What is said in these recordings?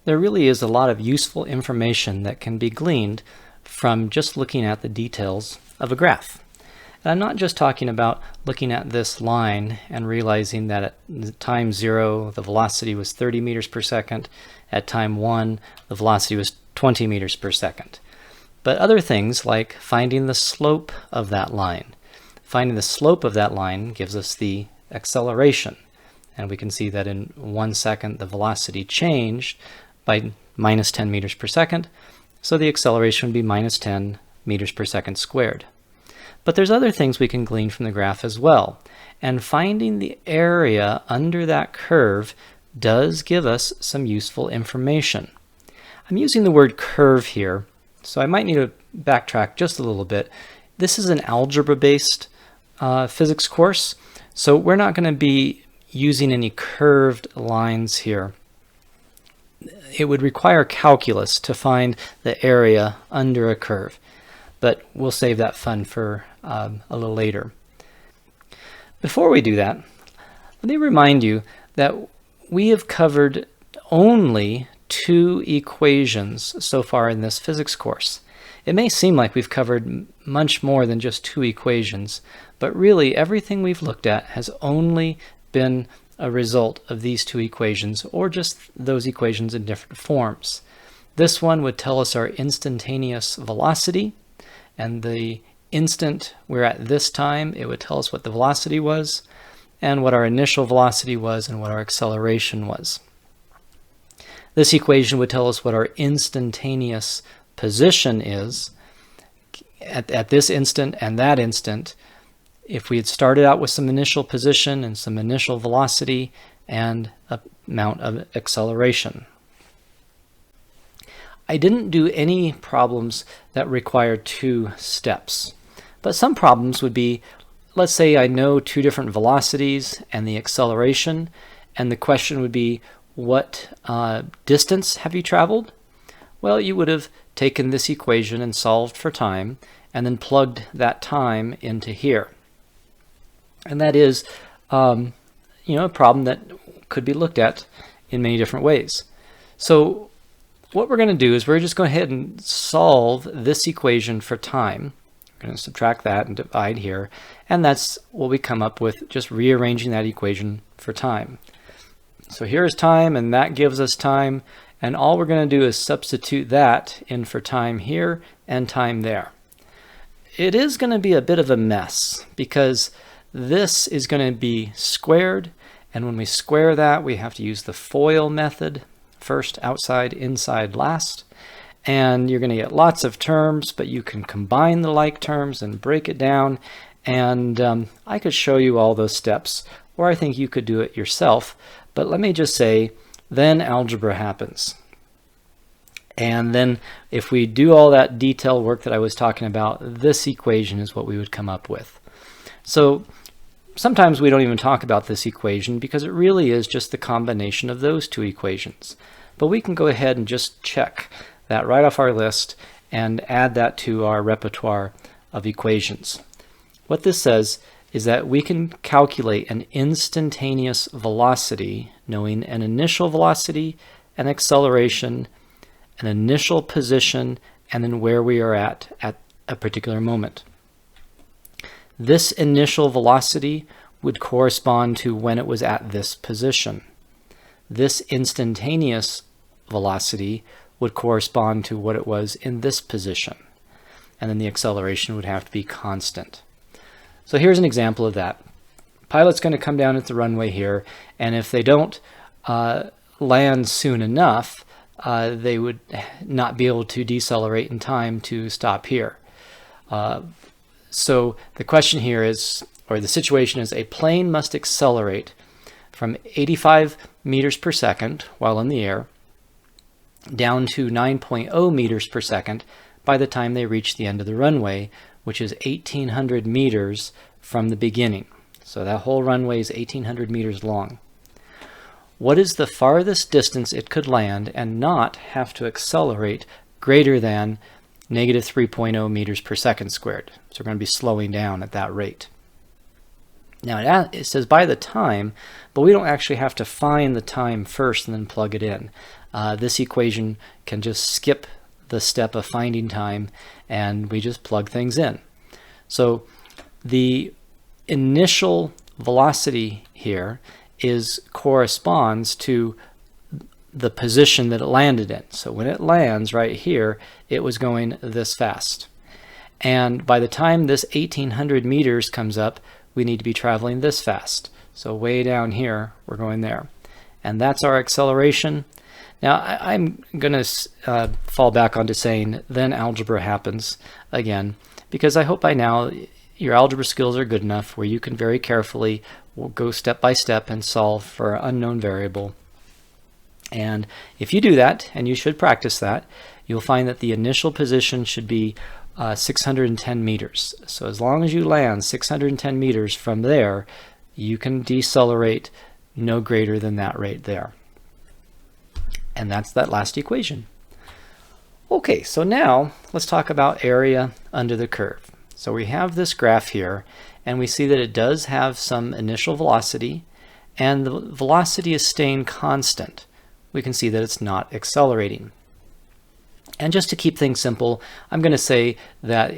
there really is a lot of useful information that can be gleaned from just looking at the details of a graph. And I'm not just talking about looking at this line and realizing that at time 0 the velocity was 30 meters per second, at time 1 the velocity was 20 meters per second. But other things like finding the slope of that line. Finding the slope of that line gives us the acceleration. And we can see that in 1 second the velocity changed by minus 10 meters per second, so the acceleration would be minus 10 meters per second squared. But there's other things we can glean from the graph as well, and finding the area under that curve does give us some useful information. I'm using the word curve here, so I might need to backtrack just a little bit. This is an algebra-based physics course, so we're not going to be using any curved lines here. It would require calculus to find the area under a curve, but we'll save that fun for a little later. Before we do that, let me remind you that we have covered only 2 equations so far in this physics course. It may seem like we've covered much more than just 2 equations, but really everything we've looked at has only been a result of these 2 equations, or just those equations in different forms. This one would tell us our instantaneous velocity, and the instant we're at this time, it would tell us what the velocity was, and what our initial velocity was, and what our acceleration was. This equation would tell us what our instantaneous position is at this instant and that instant, if we had started out with some initial position and some initial velocity and an amount of acceleration. I didn't do any problems that required 2 steps, but some problems would be, let's say I know 2 different velocities and the acceleration, and the question would be, what distance have you traveled? Well, you would have taken this equation and solved for time, and then plugged that time into here. And that is, a problem that could be looked at in many different ways. So what we're going to do is we're just going to go ahead and solve this equation for time. We're going to subtract that and divide here, and that's what we come up with, just rearranging that equation for time. So here's time, and that gives us time, and all we're going to do is substitute that in for time here and time there. It is going to be a bit of a mess, because this is going to be squared, and when we square that, we have to use the FOIL method, first, outside, inside, last. And you're going to get lots of terms, but you can combine the like terms and break it down. And I could show you all those steps, or I think you could do it yourself. But let me just say, then algebra happens. And then if we do all that detailed work that I was talking about, this equation is what we would come up with. So sometimes we don't even talk about this equation because it really is just the combination of those 2 equations. But we can go ahead and just check that right off our list and add that to our repertoire of equations. What this says is that we can calculate an instantaneous velocity, knowing an initial velocity, an acceleration, an initial position, and then where we are at a particular moment. This initial velocity would correspond to when it was at this position. This instantaneous velocity would correspond to what it was in this position. And then the acceleration would have to be constant. So here's an example of that. Pilot's going to come down at the runway here, and if they don't land soon enough, they would not be able to decelerate in time to stop here. So the question here is, or the situation is, a plane must accelerate from 85 meters per second while in the air down to 9.0 meters per second by the time they reach the end of the runway, which is 1,800 meters from the beginning. So that whole runway is 1,800 meters long. What is the farthest distance it could land and not have to accelerate greater than -3.0 meters per second squared? So we're going to be slowing down at that rate. Now it says by the time, but we don't actually have to find the time first and then plug it in. This equation can just skip the step of finding time, and we just plug things in. So the initial velocity here corresponds to the position that it landed in. So when it lands right here, it was going this fast. And by the time this 1800 meters comes up, we need to be traveling this fast. So way down here, we're going there. And that's our acceleration. Now I'm going to fall back onto saying then algebra happens again, because I hope by now your algebra skills are good enough where you can very carefully go step by step and solve for an unknown variable. And if you do that, and you should practice that, you'll find that the initial position should be 610 meters. So as long as you land 610 meters from there, you can decelerate no greater than that rate there. And that's that last equation. Okay, so now let's talk about area under the curve. So we have this graph here, and we see that it does have some initial velocity, and the velocity is staying constant. We can see that it's not accelerating. And just to keep things simple, I'm going to say that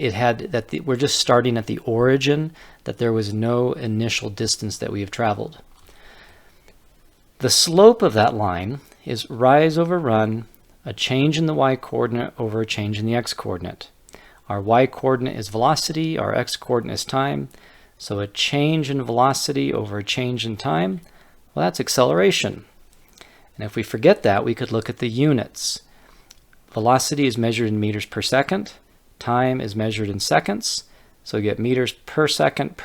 we're just starting at the origin, that there was no initial distance that we have traveled. The slope of that line is rise over run, a change in the y-coordinate over a change in the x-coordinate. Our y-coordinate is velocity, our x-coordinate is time, so a change in velocity over a change in time, well, that's acceleration. And if we forget that, we could look at the units. Velocity is measured in meters per second, time is measured in seconds, so we get meters per second.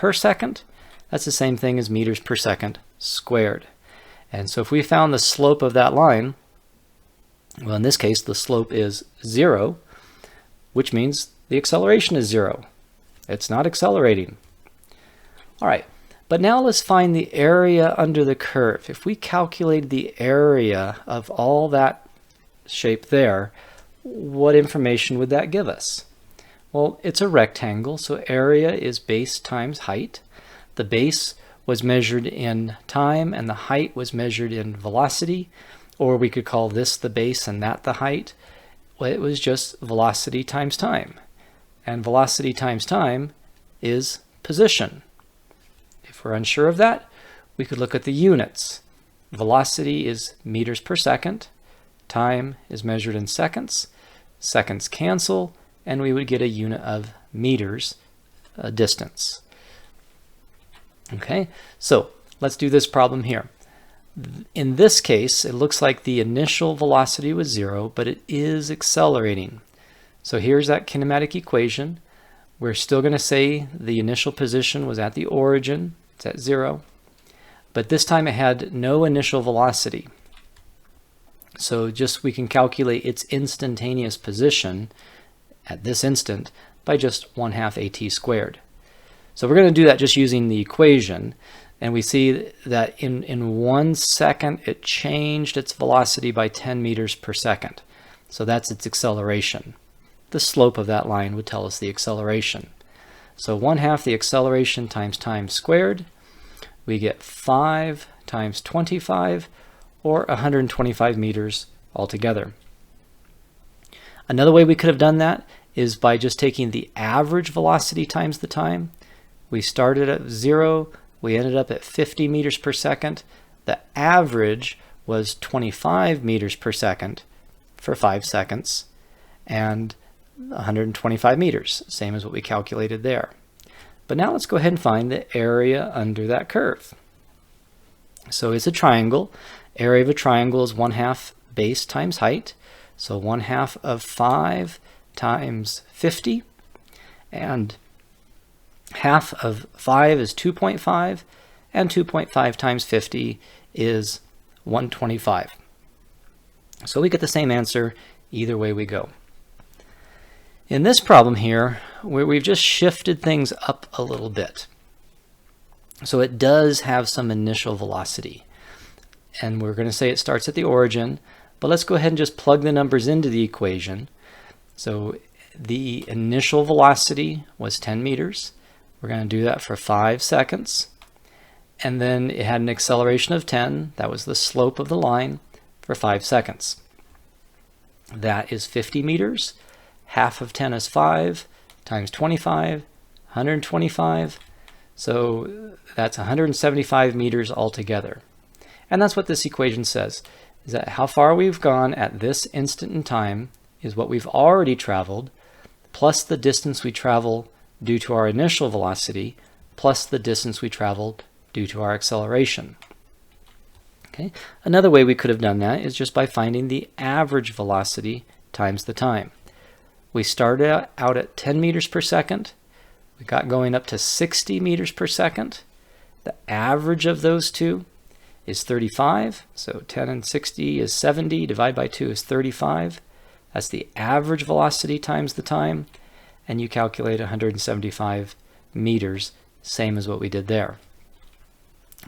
That's the same thing as meters per second squared. And so if we found the slope of that line, well, in this case, the slope is 0, which means the acceleration is 0. It's not accelerating. All right, but now let's find the area under the curve. If we calculate the area of all that shape there, what information would that give us? Well, it's a rectangle, so area is base times height. The base was measured in time and the height was measured in velocity, or we could call this the base and that the height. Well, it was just velocity times time, and velocity times time is position. If we're unsure of that, we could look at the units. Velocity is meters per second, time is measured in seconds, seconds cancel, and we would get a unit of meters, distance. Okay, so let's do this problem here. In this case, it looks like the initial velocity was 0, but it is accelerating. So here's that kinematic equation. We're still going to say the initial position was at the origin, it's at 0, but this time it had no initial velocity. So just we can calculate its instantaneous position at this instant by just 1/2 at squared. So we're going to do that just using the equation, and we see that in 1 second it changed its velocity by 10 meters per second. So that's its acceleration. The slope of that line would tell us the acceleration. So 1/2 the acceleration times time squared, we get 5 times 25, or 125 meters altogether. Another way we could have done that is by just taking the average velocity times the time. We started at 0, we ended up at 50 meters per second. The average was 25 meters per second for 5 seconds, and 125 meters, same as what we calculated there. But now let's go ahead and find the area under that curve. So it's a triangle. Area of a triangle is 1/2 base times height. So 1/2 of 5 times 50, and half of 5 is 2.5, and 2.5 times 50 is 125. So we get the same answer either way we go. In this problem here, we've just shifted things up a little bit. So it does have some initial velocity. And we're going to say it starts at the origin, but let's go ahead and just plug the numbers into the equation. So the initial velocity was 10 meters. We're going to do that for 5 seconds. and then it had an acceleration of 10. That was the slope of the line for 5 seconds. That is 50 meters. Half of 10 is 5 times 25, 125. So that's 175 meters altogether. And that's what this equation says, is that how far we've gone at this instant in time is what we've already traveled, plus the distance we travel due to our initial velocity, plus the distance we traveled due to our acceleration. Okay. Another way we could have done that is just by finding the average velocity times the time. We started out at 10 meters per second. We got going up to 60 meters per second. The average of those two is 35. So 10 and 60 is 70. Divide by 2 is 35. That's the average velocity times the time. And you calculate 175 meters, same as what we did there.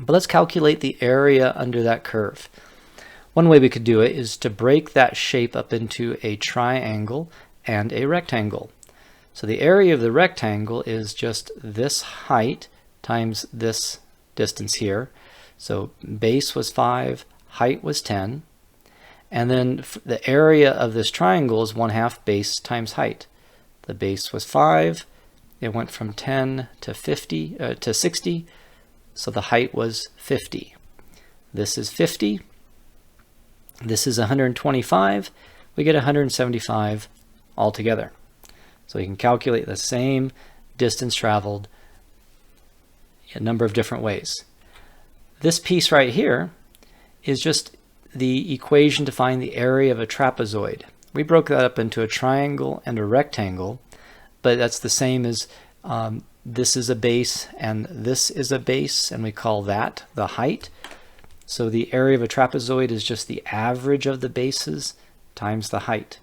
But let's calculate the area under that curve. One way we could do it is to break that shape up into a triangle and a rectangle. So the area of the rectangle is just this height times this distance here. So base was 5, height was 10. And then the area of this triangle is 1/2 base times height. The base was 5. It went from 10 to 50 to 60. So the height was 50. This is 50. This is 125. We get 175 altogether. So we can calculate the same distance traveled a number of different ways. This piece right here is just the equation to find the area of a trapezoid. We broke that up into a triangle and a rectangle, but that's the same as this is a base and this is a base, and we call that the height. So the area of a trapezoid is just the average of the bases times the height.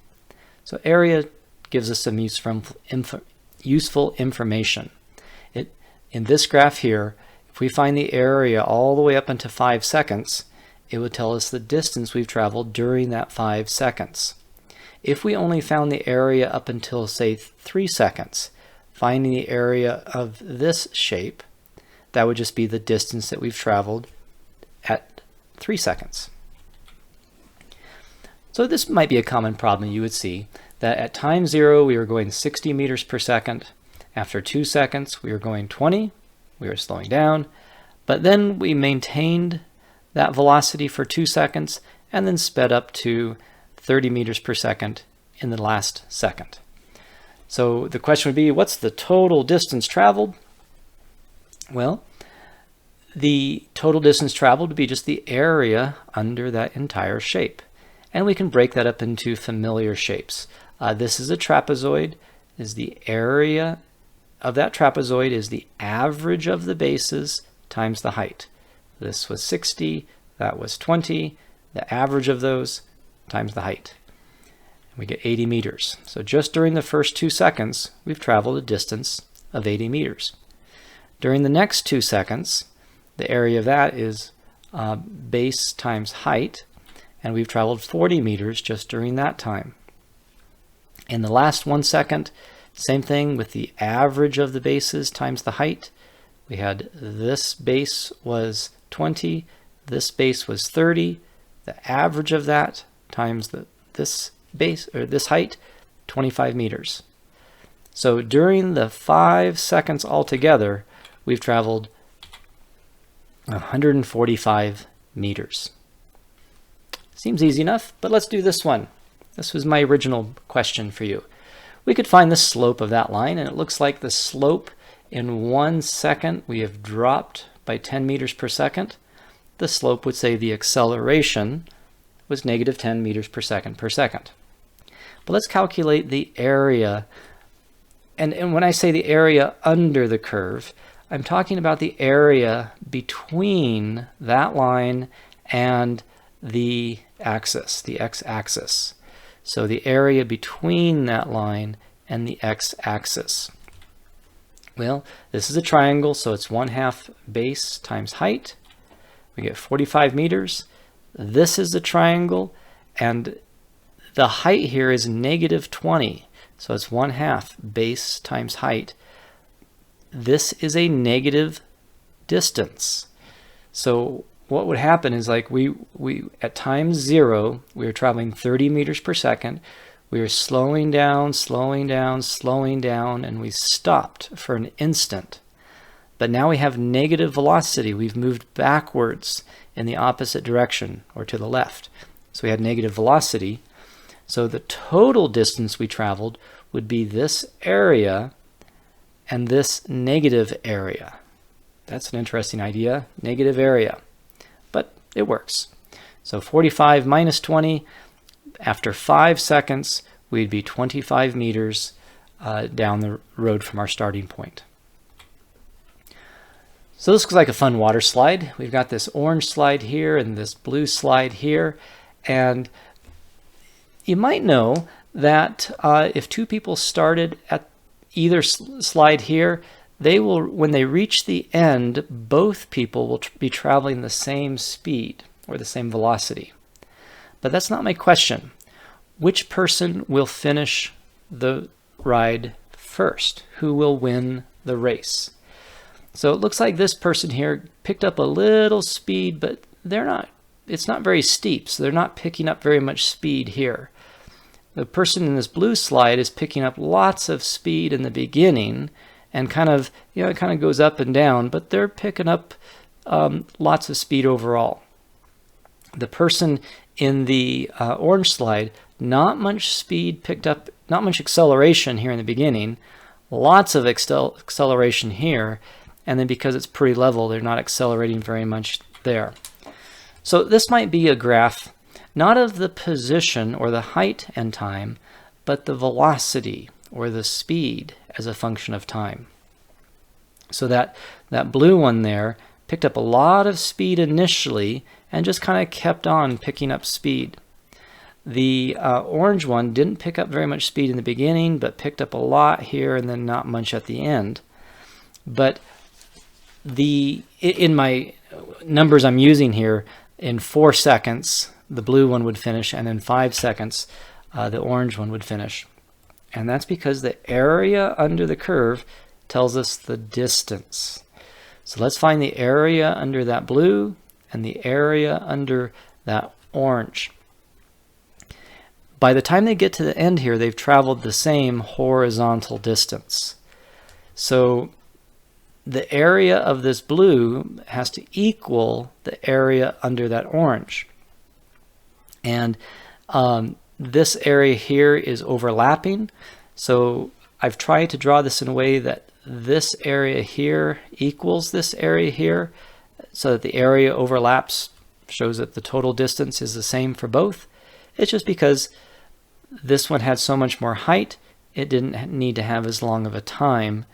So area gives us some useful information. In this graph here, if we find the area all the way up into 5 seconds, it would tell us the distance we've traveled during that 5 seconds. If we only found the area up until, say, 3 seconds, finding the area of this shape, that would just be the distance that we've traveled at 3 seconds. So this might be a common problem you would see, that at time 0 we were going 60 meters per second. After 2 seconds we were going 20, we were slowing down, but then we maintained that velocity for 2 seconds and then sped up to 30 meters per second in the last second. So the question would be, what's the total distance traveled? Well, the total distance traveled would be just the area under that entire shape. And we can break that up into familiar shapes. This is a trapezoid. Is the area of that trapezoid is the average of the bases times the height. This was 60, that was 20, the average of those times the height. And we get 80 meters. So just during the first 2 seconds, we've traveled a distance of 80 meters. During the next 2 seconds, the area of that is base times height, and we've traveled 40 meters just during that time. In the last 1 second, same thing with the average of the bases times the height. We had this base was 20, this base was 30, the average of that times this base or this height, 25 meters. So during the 5 seconds altogether, we've traveled 145 meters. Seems easy enough, but let's do this one. This was my original question for you. We could find the slope of that line, and it looks like the slope in 1 second we have dropped by 10 meters per second. The slope would say the acceleration was negative 10 meters per second. But let's calculate the area. And when I say the area under the curve, I'm talking about the area between that line and the axis, the x-axis. So the area between that line and the x-axis. Well, this is a triangle, so it's 1/2 base times height. We get 45 meters. This is the triangle, and the height here is negative 20. So it's 1/2 base times height. This is a negative distance. So what would happen is, like, we at time 0, we were traveling 30 meters per second. We were slowing down, slowing down, slowing down, and we stopped for an instant. But now we have negative velocity. We've moved backwards in the opposite direction, or to the left. So we had negative velocity. So the total distance we traveled would be this area and this negative area. That's an interesting idea, negative area. But it works. So 45 minus 20, after 5 seconds, we'd be 25 meters down the road from our starting point. So this looks like a fun water slide. We've got this orange slide here and this blue slide here. And you might know that if two people started at either slide here, they will, when they reach the end, both people will be traveling the same speed or the same velocity. But that's not my question. Which person will finish the ride first? Who will win the race? So it looks like this person here picked up a little speed, but it's not very steep, so they're not picking up very much speed here. The person in this blue slide is picking up lots of speed in the beginning, and it kind of goes up and down, but they're picking up lots of speed overall. The person in the orange slide, not much speed picked up, not much acceleration here in the beginning, lots of acceleration here, and then because it's pretty level, they're not accelerating very much there. So this might be a graph, not of the position or the height and time, but the velocity or the speed as a function of time. So that blue one there picked up a lot of speed initially and just kind of kept on picking up speed. The orange one didn't pick up very much speed in the beginning, but picked up a lot here and then not much at the end. But in my numbers I'm using here, in 4 seconds, the blue one would finish, and in 5 seconds, the orange one would finish. And that's because the area under the curve tells us the distance. So let's find the area under that blue and the area under that orange. By the time they get to the end here, they've traveled the same horizontal distance. So the area of this blue has to equal the area under that orange. And this area here is overlapping. So I've tried to draw this in a way that this area here equals this area here, so that the area overlaps, shows that the total distance is the same for both. It's just because this one had so much more height, it didn't need to have as long of a time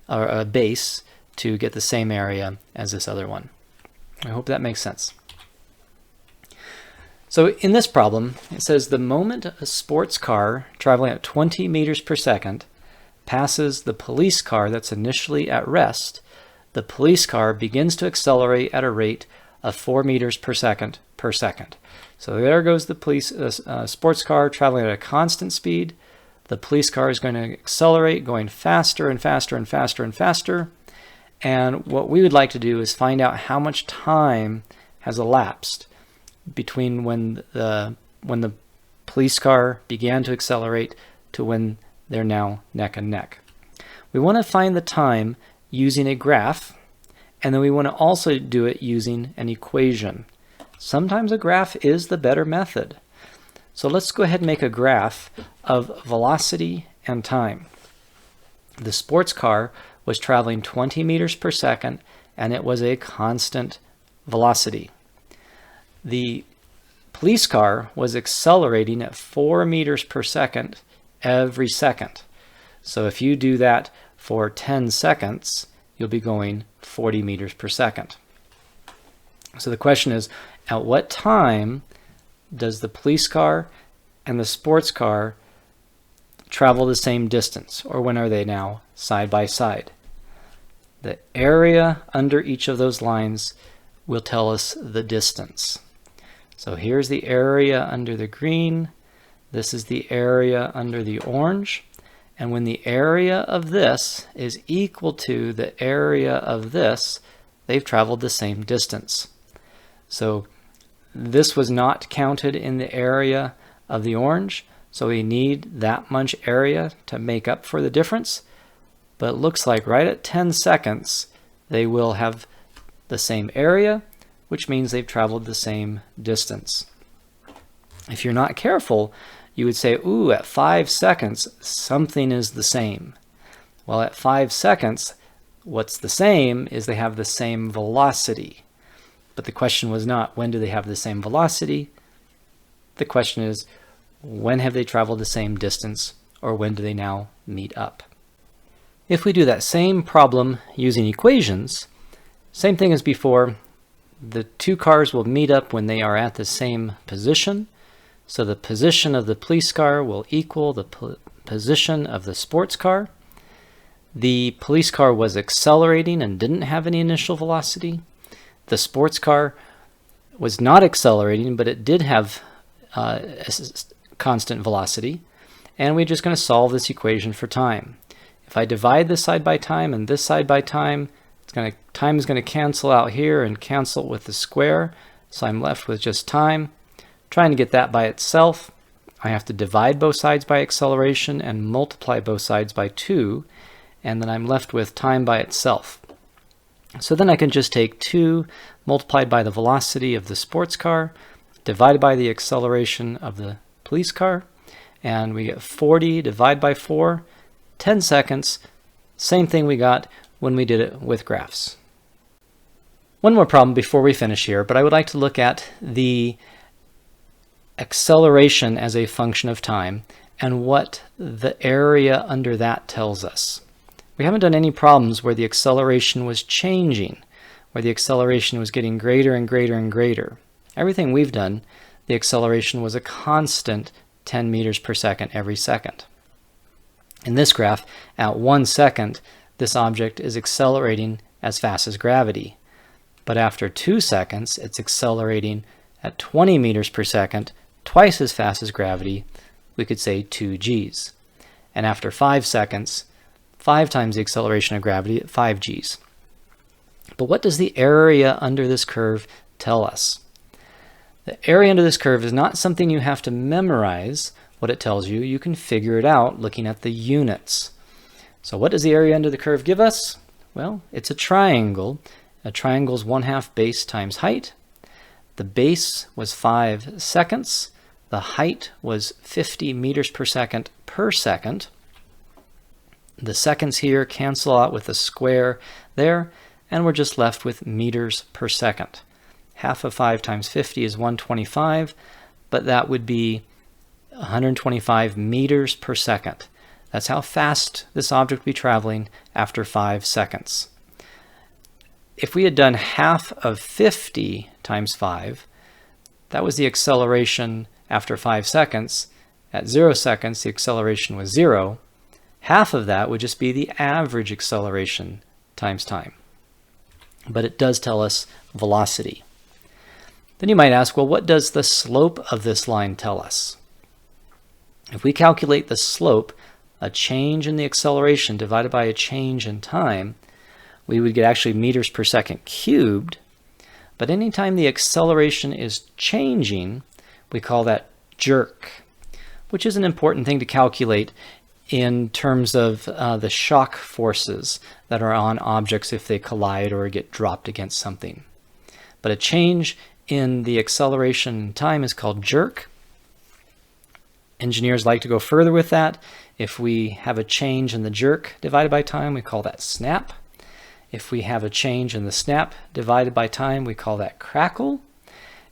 or a base to get the same area as this other one. I hope that makes sense. So in this problem, it says the moment a sports car traveling at 20 meters per second passes the police car that's initially at rest, the police car begins to accelerate at a rate of 4 meters per second per second. So there goes the sports car traveling at a constant speed. The police car is going to accelerate, going faster and faster and faster and faster. And what we would like to do is find out how much time has elapsed between when the police car began to accelerate to when they're now neck and neck. We want to find the time using a graph, and then we want to also do it using an equation. Sometimes a graph is the better method. So let's go ahead and make a graph of velocity and time. The sports car was traveling 20 meters per second, and it was a constant velocity. The police car was accelerating at 4 meters per second every second. So if you do that for 10 seconds, you'll be going 40 meters per second. So the question is, at what time does the police car and the sports car travel the same distance, or when are they now side by side? The area under each of those lines will tell us the distance. So here's the area under the green, this is the area under the orange, and when the area of this is equal to the area of this, they've traveled the same distance. So this was not counted in the area of the orange, so we need that much area to make up for the difference. But it looks like right at 10 seconds, they will have the same area, which means they've traveled the same distance. If you're not careful, you would say, ooh, at 5 seconds, something is the same. Well, at 5 seconds, what's the same is they have the same velocity. But the question was not, when do they have the same velocity? The question is, when have they traveled the same distance, or when do they now meet up? If we do that same problem using equations, same thing as before, the two cars will meet up when they are at the same position. So the position of the police car will equal the position of the sports car. The police car was accelerating and didn't have any initial velocity. The sports car was not accelerating, but it did have a constant velocity. And we're just going to solve this equation for time. If I divide this side by time and this side by time, time is going to cancel out here and cancel with the square. So I'm left with just time. Trying to get that by itself, I have to divide both sides by acceleration and multiply both sides by 2. And then I'm left with time by itself. So then I can just take 2 multiplied by the velocity of the sports car, divided by the acceleration of the police car, and we get 40 divided by 4, 10 seconds, same thing we got when we did it with graphs. One more problem before we finish here, but I would like to look at the acceleration as a function of time and what the area under that tells us. We haven't done any problems where the acceleration was changing, where the acceleration was getting greater and greater and greater. Everything we've done, the acceleration was a constant 10 meters per second every second. In this graph, at 1 second, this object is accelerating as fast as gravity. But after 2 seconds, it's accelerating at 20 meters per second, twice as fast as gravity. We could say 2 Gs. And after 5 seconds, 5 times the acceleration of gravity at 5 Gs. But what does the area under this curve tell us? The area under this curve is not something you have to memorize what it tells you. You can figure it out looking at the units. So what does the area under the curve give us? Well, it's a triangle. A triangle is 1/2 base times height. The base was 5 seconds. The height was 50 meters per second per second. The seconds here cancel out with a square there, and we're just left with meters per second. Half of 5 times 50 is 125, but that would be 125 meters per second. That's how fast this object would be traveling after 5 seconds. If we had done half of 50 times 5, that was the acceleration after 5 seconds. At 0 seconds, the acceleration was 0. Half of that would just be the average acceleration times time. But it does tell us velocity. Then you might ask, well, what does the slope of this line tell us? If we calculate the slope, a change in the acceleration divided by a change in time, we would get actually meters per second cubed. But anytime the acceleration is changing, we call that jerk, which is an important thing to calculate in terms of the shock forces that are on objects if they collide or get dropped against something. But a change in the acceleration time is called jerk. Engineers like to go further with that. If we have a change in the jerk divided by time, we call that snap. If we have a change in the snap divided by time, we call that crackle.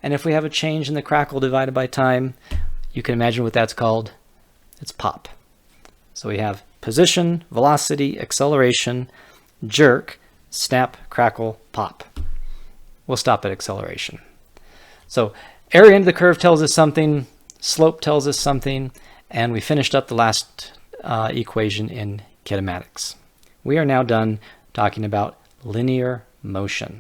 And if we have a change in the crackle divided by time, you can imagine what that's called. It's pop. So we have position, velocity, acceleration, jerk, snap, crackle, pop. We'll stop at acceleration. So area under the curve tells us something, slope tells us something, and we finished up the last equation in kinematics. We are now done talking about linear motion.